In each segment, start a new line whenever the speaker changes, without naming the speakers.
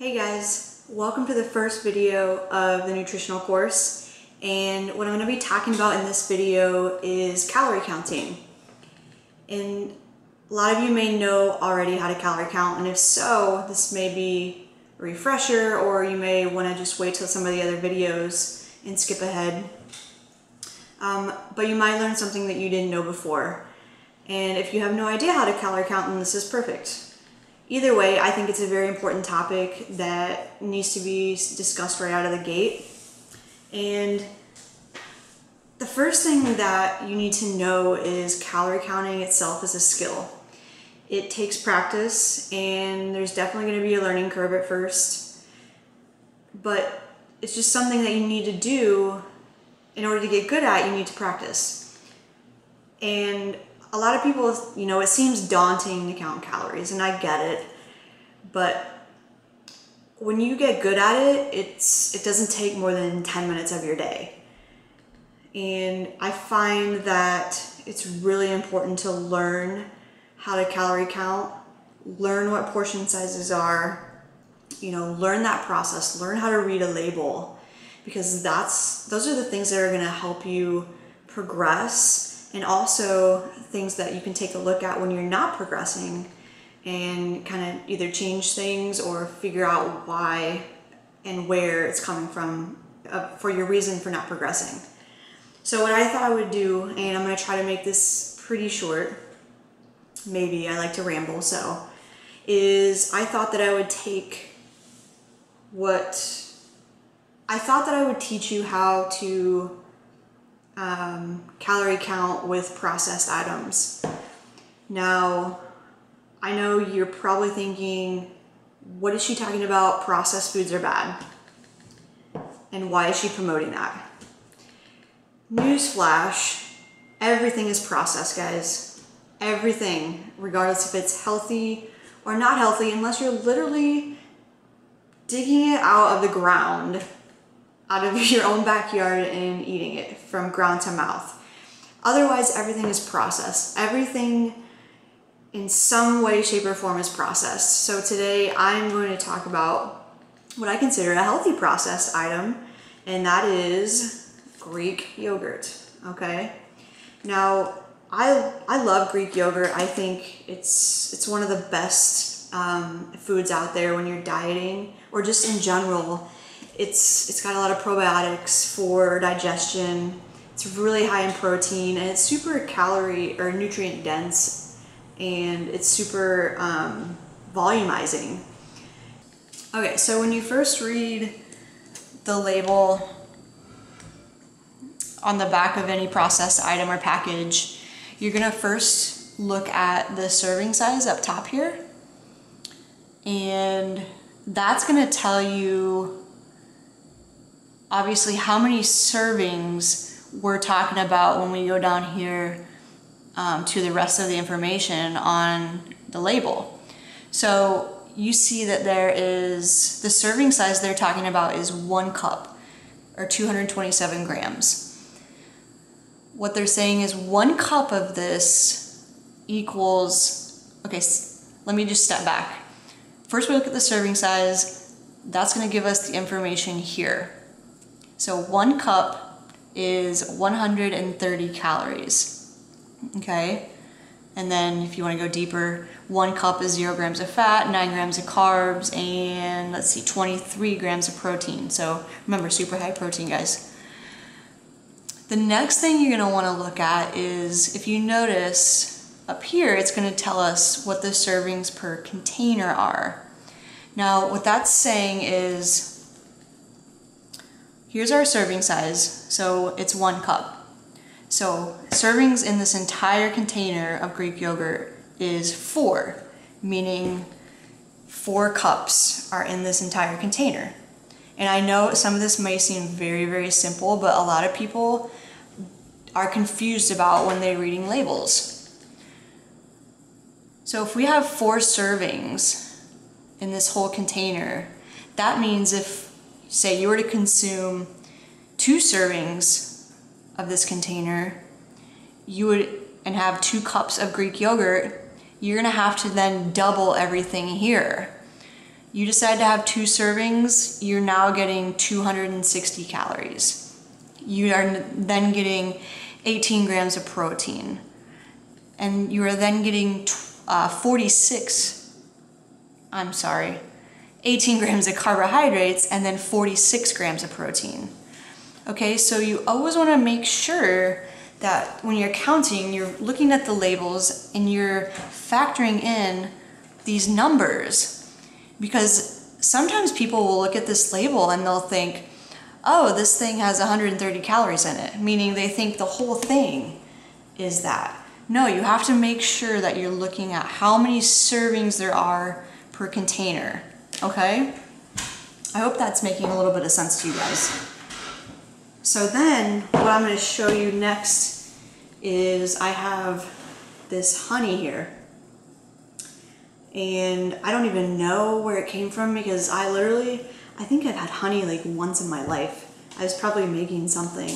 Hey guys, welcome to the first video of the nutritional course, and what I'm going to be talking about in this video is calorie counting. And a lot of you may know already how to calorie count, and if so, this may be a refresher, or you may want to just wait till some of the other videos and skip ahead. But you might learn something that you didn't know before. And if you have no idea how to calorie count, then this is perfect. Either way, I think it's a very important topic that needs to be discussed right out of the gate. And the first thing that you need to know is calorie counting itself is a skill. It takes practice, and there's definitely going to be a learning curve at first. But it's just something that you need to do. In order to get good at, you need to practice. And a lot of people, it seems daunting to count calories, and I get it, but when you get good at it, it doesn't take more than 10 minutes of your day. And I find that it's really important to learn how to calorie count, learn what portion sizes are, learn that process, learn how to read a label, because those are the things that are going to help you progress. And also things that you can take a look at when you're not progressing and kind of either change things or figure out why and where it's coming from for your reason for not progressing. So what I thought I would do, and I'm going to try to make this pretty short, maybe I like to ramble, is I thought that I would teach you how to calorie count with processed items. Now, I know you're probably thinking, what is she talking about? Processed foods are bad. And why is she promoting that? Newsflash, everything is processed, guys. Everything, regardless if it's healthy or not healthy, unless you're literally digging it out of the ground, out of your own backyard and eating it from ground to mouth. Otherwise, everything is processed. Everything in some way, shape, or form is processed. So today I'm going to talk about what I consider a healthy processed item, and that is Greek yogurt, okay? Now, I love Greek yogurt. I think it's one of the best foods out there when you're dieting or just in general. It's got a lot of probiotics for digestion. It's really high in protein, and it's super calorie or nutrient dense, and it's super volumizing. Okay, so when you first read the label on the back of any processed item or package, you're gonna first look at the serving size up top here, and that's gonna tell you obviously how many servings we're talking about when we go down here to the rest of the information on the label. So you see that there is, the serving size they're talking about is 1 cup or 227 grams. What they're saying is 1 cup of this equals, okay, let me just step back. First we look at the serving size. That's gonna give us the information here. So 1 cup is 130 calories, okay? And then if you wanna go deeper, 1 cup is 0 grams of fat, 9 grams of carbs, and let's see, 23 grams of protein. So remember, super high protein, guys. The next thing you're gonna wanna look at is, if you notice up here, it's gonna tell us what the servings per container are. Now, what that's saying is, here's our serving size, so it's 1 cup. So servings in this entire container of Greek yogurt is 4, meaning 4 cups are in this entire container. And I know some of this may seem very, very simple, but a lot of people are confused about when they're reading labels. So if we have 4 servings in this whole container, that means if, say, you were to consume 2 servings of this container, and have 2 cups of Greek yogurt, you're gonna have to then double everything here. You decide to have 2 servings, you're now getting 260 calories. You are then getting 18 grams of protein. And you are then getting 18 grams of carbohydrates and then 46 grams of protein. Okay, so you always want to make sure that when you're counting, you're looking at the labels and you're factoring in these numbers. Because sometimes people will look at this label and they'll think, oh, this thing has 130 calories in it, meaning they think the whole thing is that. No, you have to make sure that you're looking at how many servings there are per container, okay? I hope that's making a little bit of sense to you guys. So then, what I'm going to show you next is I have this honey here. And I don't even know where it came from because I think I've had honey like once in my life. I was probably making something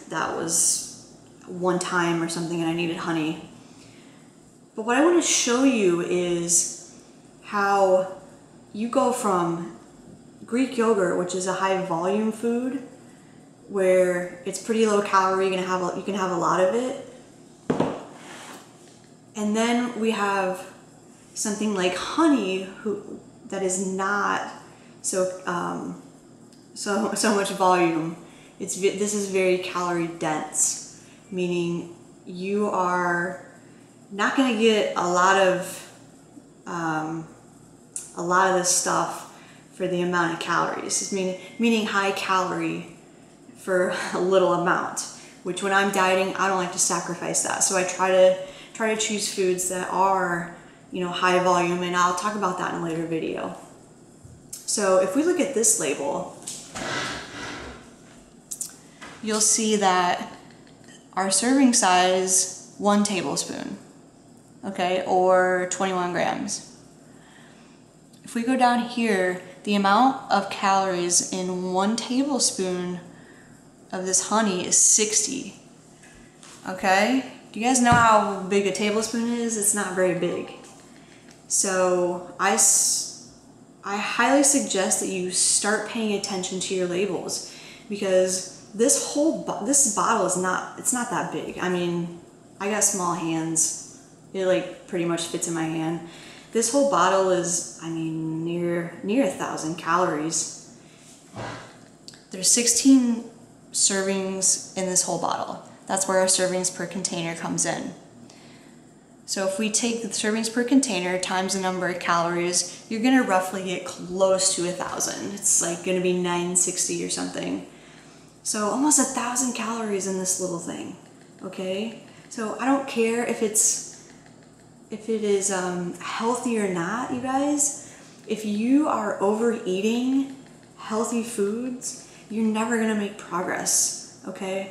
that was one time or something and I needed honey. But what I want to show you is how you go from Greek yogurt, which is a high volume food, where it's pretty low calorie, you can have a lot of it. And then we have something like honey that is not so much volume. This is very calorie dense, meaning you are not going to get a lot of this stuff for the amount of calories. It's meaning high calorie for a little amount, which when I'm dieting, I don't like to sacrifice that. So I try to choose foods that are, high volume, and I'll talk about that in a later video. So if we look at this label, you'll see that our serving size, 1 tablespoon, okay, or 21 grams. If we go down here, the amount of calories in 1 tablespoon of this honey is 60, okay? Do you guys know how big a tablespoon is? It's not very big. So I highly suggest that you start paying attention to your labels, because this bottle is not that big. I mean, I got small hands. It like pretty much fits in my hand. This whole bottle is, I mean, near 1,000 calories. There's 16 servings in this whole bottle. That's where our servings per container comes in. So if we take the servings per container times the number of calories, you're gonna roughly get close to 1,000. It's like gonna be 960 or something. So almost 1,000 calories in this little thing, okay? So I don't care if it is healthy or not, you guys. If you are overeating healthy foods, you're never gonna make progress, okay?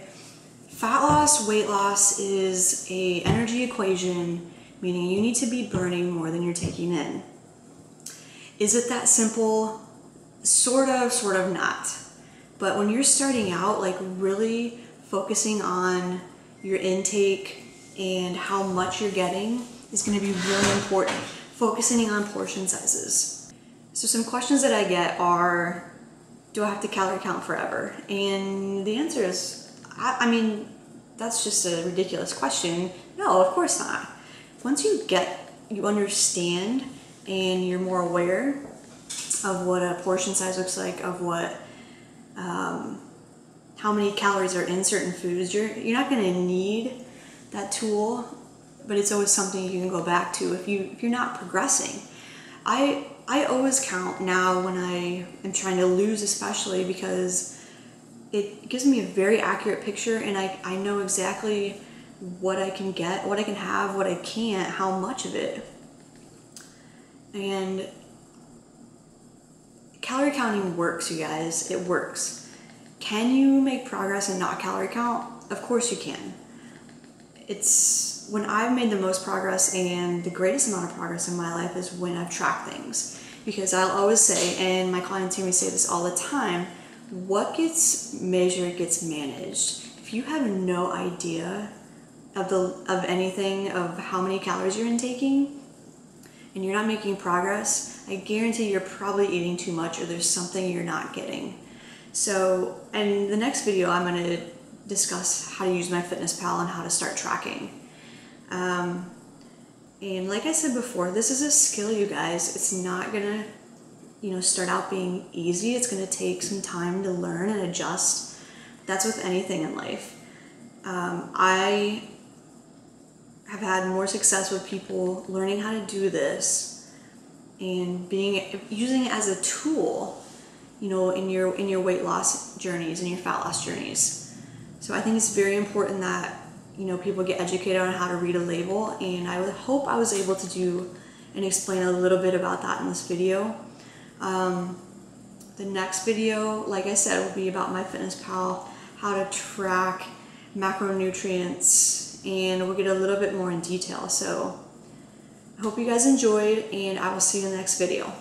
Fat loss, weight loss is an energy equation, meaning you need to be burning more than you're taking in. Is it that simple? Sort of not. But when you're starting out, like really focusing on your intake and how much you're getting is going to be really important. Focusing on portion sizes. So some questions that I get are, do I have to calorie count forever? And the answer is, I mean, that's just a ridiculous question. No, of course not. Once you understand and you're more aware of what a portion size looks like, of what, how many calories are in certain foods, you're not going to need that tool, but it's always something you can go back to if you're not progressing. I always count now when I am trying to lose, especially because it gives me a very accurate picture, and I know exactly what I can get, what I can have, what I can't, how much of it. And calorie counting works, you guys. It works. Can you make progress and not calorie count? Of course you can. It's when I've made the most progress and the greatest amount of progress in my life is when I've tracked things. Because I'll always say, and my clients hear me say this all the time, what gets measured gets managed. If you have no idea of anything, of how many calories you're intaking, and you're not making progress, I guarantee you're probably eating too much or there's something you're not getting. So, in the next video, I'm going to discuss how to use MyFitnessPal and how to start tracking. And like I said before, this is a skill, you guys. It's not going to, start out being easy. It's going to take some time to learn and adjust. That's with anything in life. I have had more success with people learning how to do this and using it as a tool, in your weight loss journeys and your fat loss journeys. So I think it's very important that people get educated on how to read a label, and I would hope I was able to do and explain a little bit about that in this video. The next video, like I said, will be about MyFitnessPal, how to track macronutrients, and we'll get a little bit more in detail. So I hope you guys enjoyed, and I will see you in the next video.